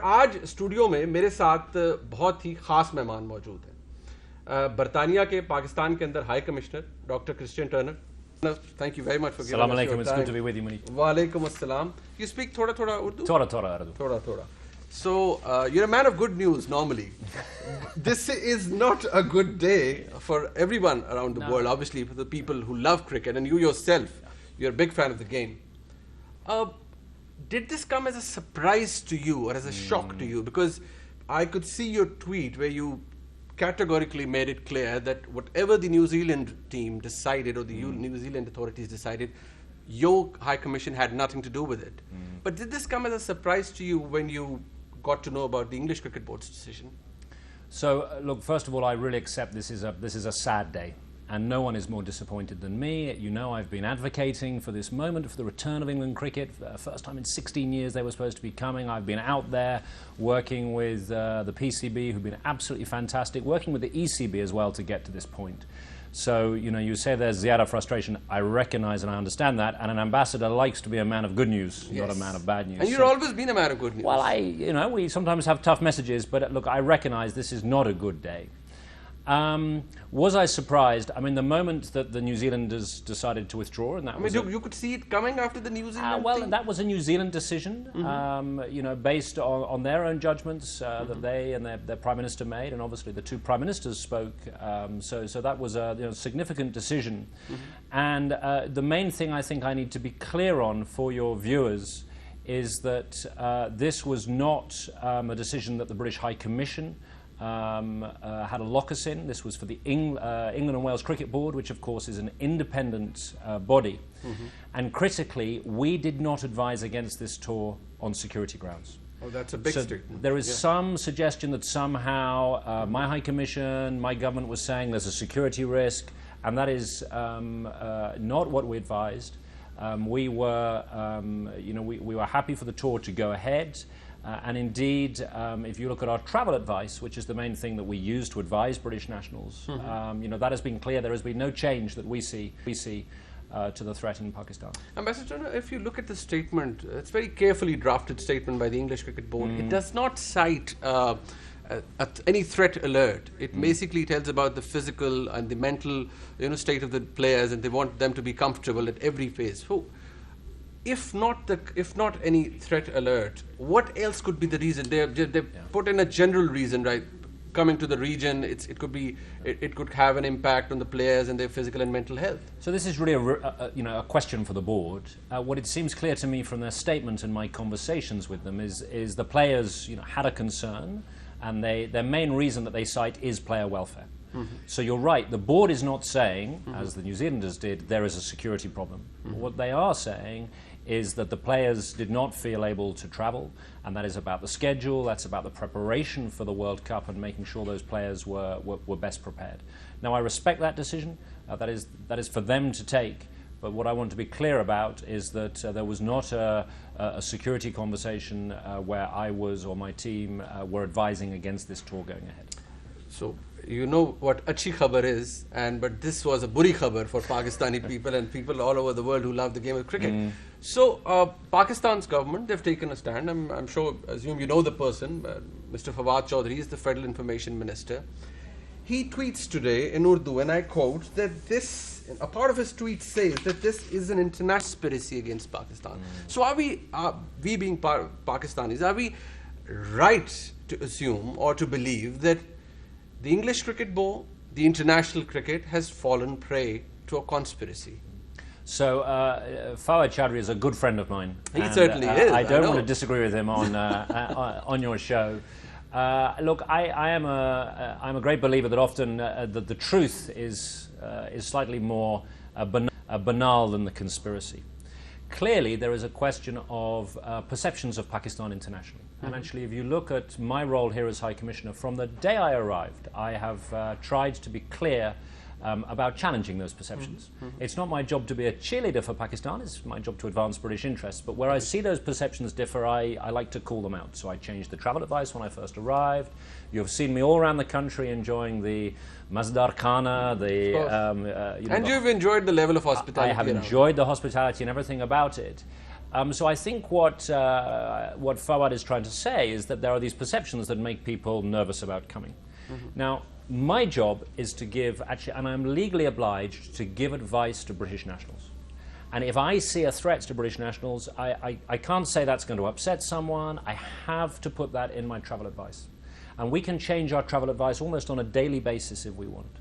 आज स्टूडियो में मेरे साथ बहुत ही खास मेहमान मौजूद हैं। बरतानिया के पाकिस्तान के अंदर high commissioner doctor Christian Turner. Thank you very much for Assalamu alaikum. It's good to be with you, Malik. वालेकुम अस्सलाम। You speak थोड़ा Urdu? Thora. So you're a man of good news normally. This is not a good day for everyone around the world. Obviously, for the people who love cricket, and you yourself, you're a big fan of the game. Did this come as a surprise to you or as a shock to you? Because I could see your tweet where you categorically made it clear that whatever the New Zealand team decided or the New Zealand authorities decided, your High Commission had nothing to do with it. But did this come as a surprise to you when you got to know about the English Cricket Board's decision? So, look, first of all, I really accept this is a sad day. And no one is more disappointed than me. You know, I've been advocating for this moment, for the return of England cricket. First time in 16 years they were supposed to be coming. I've been out there working with the PCB, who've been absolutely fantastic, working with the ECB as well to get to this point. So, you know, you say there's ziyada frustration. I recognise and I understand that. And an ambassador likes to be a man of good news, not a man of bad news. And you've always been a man of good news. Well, we sometimes have tough messages, but look, I recognise this is not a good day. Was I surprised? I mean, the moment that the New Zealanders decided to withdraw, and that you could see it coming after the New Zealand thing? That was a New Zealand decision, you know, based on their own judgments that they and their Prime Minister made, and obviously the two Prime Ministers spoke, so that was a significant decision. And the main thing I think I need to be clear on for your viewers is that this was not a decision that the British High Commission had a locus in. This was for the England and Wales Cricket Board, which of course is an independent body. And critically, we did not advise against this tour on security grounds. Oh, that's a big statement. There is some suggestion that somehow my High Commission, my government was saying there's a security risk, and that is not what we advised. We were, we were happy for the tour to go ahead. And indeed, if you look at our travel advice, which is the main thing that we use to advise British nationals, that has been clear. There has been no change that we see to the threat in Pakistan. Ambassador, if you look at the statement, it's a very carefully drafted statement by the English Cricket Board. It does not cite any threat alert. It basically tells about the physical and the mental, state of the players, and they want them to be comfortable at every phase. So, if not any threat alert, what else could be the reason? They put in a general reason, right? Coming to the region, it could have an impact on the players and their physical and mental health. So this is really a question for the board. What it seems clear to me from their statement and my conversations with them is the players had a concern, and their main reason that they cite is player welfare. So you're right, the board is not saying, as the New Zealanders did, there is a security problem. What they are saying is that the players did not feel able to travel, and that is about the schedule, that's about the preparation for the World Cup and making sure those players were best prepared. Now, I respect that decision, that is for them to take, but what I want to be clear about is that there was not a security conversation where I was or my team were advising against this tour going ahead. So, you know what achhi khabar is, but this was a buri khabar for Pakistani people and people all over the world who love the game of cricket. So, Pakistan's government, they've taken a stand. I'm sure, assume you know the person, Mr. Fawad Chaudhry is the Federal Information Minister. He tweets today in Urdu, and I quote, that a part of his tweet says that this is an international conspiracy against Pakistan. So are we being Pakistanis, are we right to assume or to believe that the English Cricket Board, the international cricket, has fallen prey to a conspiracy? So, Fawad Chaudhry is a good friend of mine. He certainly is. I don't want to disagree with him on your show. Look, I'm a great believer that often the truth is slightly more banal than the conspiracy. Clearly, there is a question of perceptions of Pakistan internationally. And actually, if you look at my role here as High Commissioner, from the day I arrived, I have tried to be clear about challenging those perceptions. It's not my job to be a cheerleader for Pakistan, it's my job to advance British interests. But where I see those perceptions differ, I like to call them out. So I changed the travel advice when I first arrived. You've seen me all around the country enjoying the Mazdar Khana, and you've enjoyed the level of hospitality. I have enjoyed the hospitality and everything about it. So I think what Fawad is trying to say is that there are these perceptions that make people nervous about coming. Now, my job is to give, actually, and I'm legally obliged to give advice to British nationals. And if I see a threat to British nationals, I can't say that's going to upset someone. I have to put that in my travel advice. And we can change our travel advice almost on a daily basis if we want.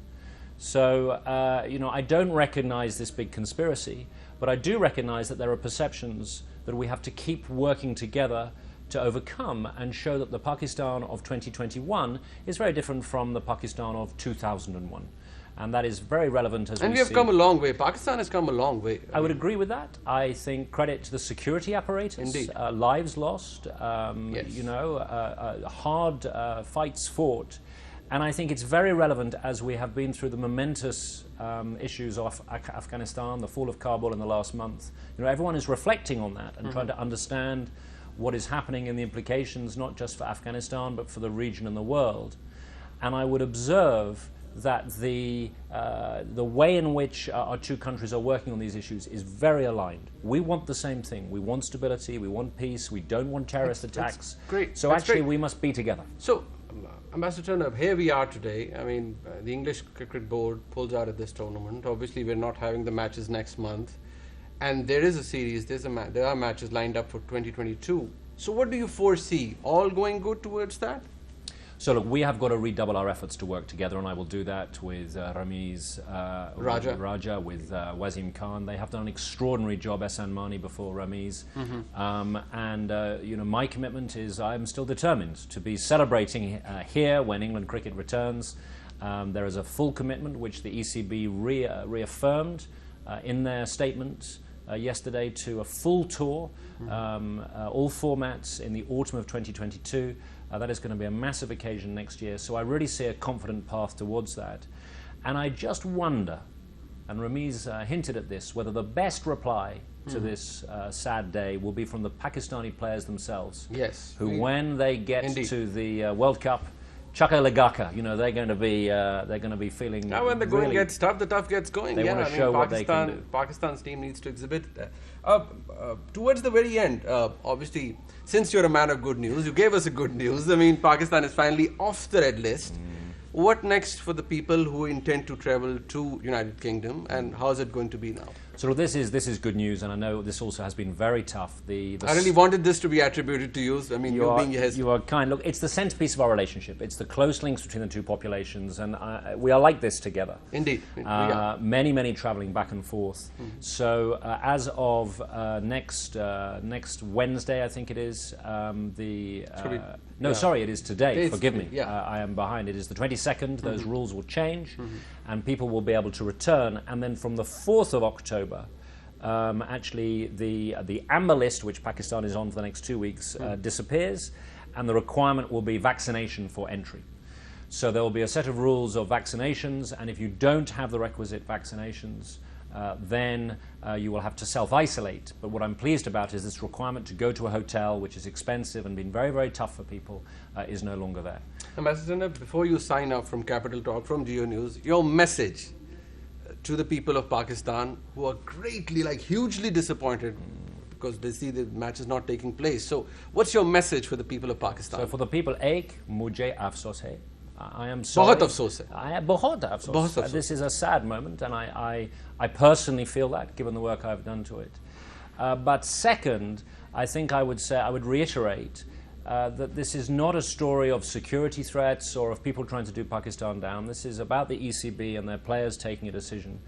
So, I don't recognize this big conspiracy, but I do recognize that there are perceptions that we have to keep working together to overcome and show that the Pakistan of 2021 is very different from the Pakistan of 2001. And that is very relevant as we see. And we have come a long way. Pakistan has come a long way. I would agree with that. I think credit to the security apparatus. Indeed. Lives lost, Yes. Hard fights fought. And I think it's very relevant as we have been through the momentous issues of Afghanistan, the fall of Kabul in the last month. Everyone is reflecting on that and trying to understand what is happening and the implications, not just for Afghanistan, but for the region and the world. And I would observe that the way in which our two countries are working on these issues is very aligned. We want the same thing. We want stability, we want peace, we don't want terrorist attacks. Great. So actually we must be together. So, Ambassador Turner, here we are today. I mean, the English Cricket Board pulls out of this tournament. Obviously, we're not having the matches next month. And there is a series, there are matches lined up for 2022. So what do you foresee? All going good towards that? So look, we have got to redouble our efforts to work together, and I will do that with Ramiz Raja, with Wazim Khan. They have done an extraordinary job, Ehsan Mani before Ramiz. My commitment is I'm still determined to be celebrating here when England cricket returns. There is a full commitment which the ECB reaffirmed in their statement yesterday to a full tour, all formats in the autumn of 2022. That is going to be a massive occasion next year, so I really see a confident path towards that. And I just wonder, and Ramiz hinted at this, whether the best reply to this sad day will be from the Pakistani players themselves. Yes. Who, when they get Indeed. to the World Cup, Chaka Lagaka, they're going to be feeling. Now, when the going gets tough, the tough gets going. They want to show what they can do. Pakistan's team needs to exhibit that. Towards the very end, obviously, since you're a man of good news, you gave us a good news. I mean, Pakistan is finally off the red list. What next for the people who intend to travel to United Kingdom, and how is it going to be now? So this is good news, and I know this also has been very tough. I really wanted this to be attributed to you. I mean, you are kind. Look, it's the centerpiece of our relationship. It's the close links between the two populations, and we are like this together. Indeed. Many travelling back and forth. So as of next Wednesday, I think it is it is today. Forgive me. I am behind. It is the 22nd. Those rules will change, and people will be able to return. And then from the 4th of October, actually the amber list, which Pakistan is on for the next 2 weeks, disappears, and the requirement will be vaccination for entry. So there will be a set of rules of vaccinations, and if you don't have the requisite vaccinations, then you will have to self-isolate. But what I'm pleased about is this requirement to go to a hotel, which is expensive and been very, very tough for people, is no longer there. Ambassador, before you sign up from Capital Talk, from Geo News, your message to the people of Pakistan who are hugely disappointed because they see the match is not taking place. So what's your message for the people of Pakistan? So for the people, mujhe afsos hai. I am sorry. Bahut afsos hai. Bahut afsos. This is a sad moment, and I personally feel that, given the work I've done to it. But second, I think I would reiterate that this is not a story of security threats or of people trying to do Pakistan down. This is about the ECB and their players taking a decision.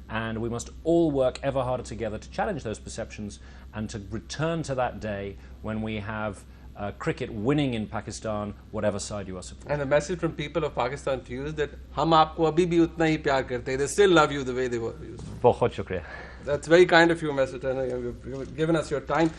And we must all work ever harder together to challenge those perceptions and to return to that day when we have cricket winning in Pakistan, whatever side you are supporting. And the message from people of Pakistan to you is that hum aapko abhi bhi utna hi pyar karte hain. They still love you the way they were. Bahut shukriya. That's very kind of you, Ambassador. You've given us your time.